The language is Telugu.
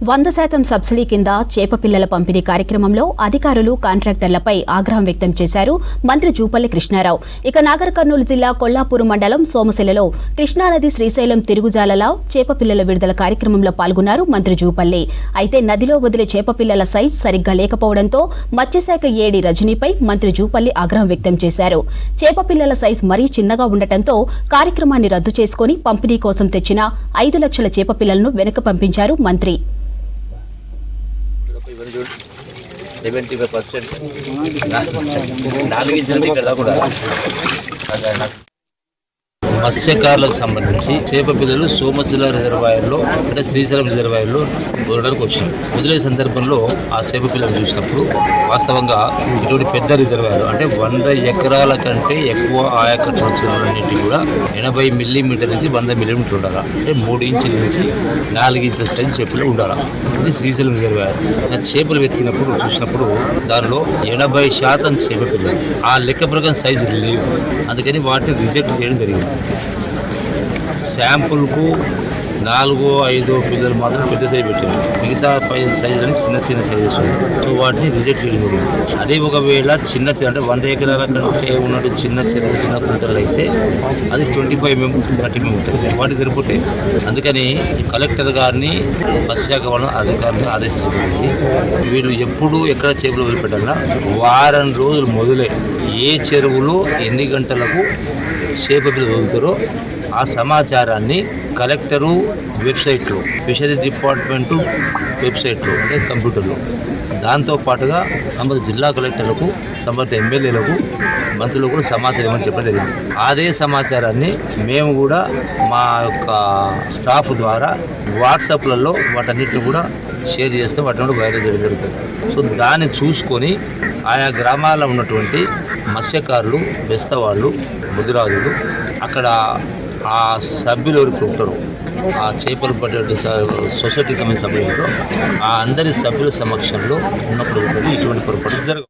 100% సబ్సిడీ కింద చేప పిల్లల పంపిణీ కార్యక్రమంలో అధికారులు కాంట్రాక్టర్లపై ఆగ్రహం వ్యక్తం చేశారు మంత్రి జూపల్లి కృష్ణారావు. ఇక నాగర్ కర్నూలు జిల్లా కొల్లాపూర్ మండలం సోమశిలలో కృష్ణానది శ్రీశైలం తిరుగుజాలలో చేప పిల్లల విడుదల కార్యక్రమంలో పాల్గొన్నారు మంత్రి జూపల్లి. అయితే నదిలో వదిలే చేప పిల్లల సైజ్ సరిగ్గా లేకపోవడంతో మత్స్యశాఖ ఏడీ రజనీపై మంత్రి జూపల్లి ఆగ్రహం వ్యక్తం చేశారు. చేప పిల్లల సైజ్ మరీ చిన్నగా ఉండటంతో కార్యక్రమాన్ని రద్దు చేసుకుని పంపిణీ కోసం తెచ్చిన 5 లక్షల చేప పిల్లలను వెనక్కి పంపించారు మంత్రి. 75% మత్స్యకారులకు సంబంధించి చేప పిల్లలు సోమశిల రిజర్వాయర్లో అంటే శ్రీశైలం రిజర్వాయర్లో వదలడానికి వచ్చినాయి. వదిలే సందర్భంలో ఆ చేప పిల్లలు చూసినప్పుడు వాస్తవంగా ఇటువంటి పెద్ద రిజర్వాయర్ అంటే 100 ఎకరాల కంటే ఎక్కువ ఆయకట్టు వచ్చినన్నింటి కూడా 80 మిల్లీమీటర్ నుంచి 100 మిల్లీమీటర్ ఉండాలి. అంటే 3 ఇంచుల నుంచి 4 ఇంచుల సైజు చేపలు ఉండాలి. ఇది శ్రీశైలం రిజర్వాయర్. చేపలు వెతికినప్పుడు చూసినప్పుడు దానిలో 80% చేప పిల్లలు ఆ లెక్క ప్రకారం సైజు లేవు. అందుకని వాటిని రిజెక్ట్ చేయడం జరిగింది. శాంపుల్కు 4-5 పిల్లలు మాత్రం పెద్ద సైజు పెట్టారు. మిగతా 5 సైజులని చిన్న సైజెస్ ఉన్నాయి. సో వాటిని రిజెక్ట్ చేయడం జరిగింది. అదే ఒకవేళ చిన్న అంటే 100 ఎకరాల కంటే ఉన్నట్టు చిన్న చెరువు చిన్న కుంటలు అయితే అది 25-30 ఉంటుంది. వాటికి సరిపోతాయి. అందుకని కలెక్టర్ గారిని మత్స్యశాఖ వాళ్ళ అధికారులను ఆదేశించింది. వీళ్ళు ఎప్పుడు ఎక్కడ చేపలు వదిలిపెట్టాలన్నా వారం రోజులు మొదలై ఏ చెరువులో ఎన్ని గంటలకు చేప పిల్లలు వదులుతారో ఆ సమాచారాన్ని కలెక్టరు వెబ్సైట్లో ఫిషరీస్ డిపార్ట్మెంటు వెబ్సైట్లో అంటే కంప్యూటర్లో దాంతోపాటుగా సంబంధిత జిల్లా కలెక్టర్లకు సంబంధిత ఎమ్మెల్యేలకు మంత్రులకు కూడా సమాచారం ఇవ్వని చెప్పడం జరిగింది. అదే సమాచారాన్ని మేము కూడా మా యొక్క స్టాఫ్ ద్వారా వాట్సాప్లలో వాటన్నిటిని కూడా షేర్ చేస్తే వాటిని కూడా వైరల్ చేయడం జరుగుతుంది. సో దాన్ని చూసుకొని ఆయా గ్రామాల్లో ఉన్నటువంటి మత్స్యకారులు బెస్తవాళ్ళు ముదిరాజులు అక్కడ ఆ సభ్యులు ఎవరికి ఉంటారు ఆ చేపలు పట్టే సొసైటీకి సంబంధించిన సభ్యులు ఆ అందరి సభ్యుల సమక్షంలో ఉన్నప్పుడు ఇటువంటి పొరపాటు జరగదు.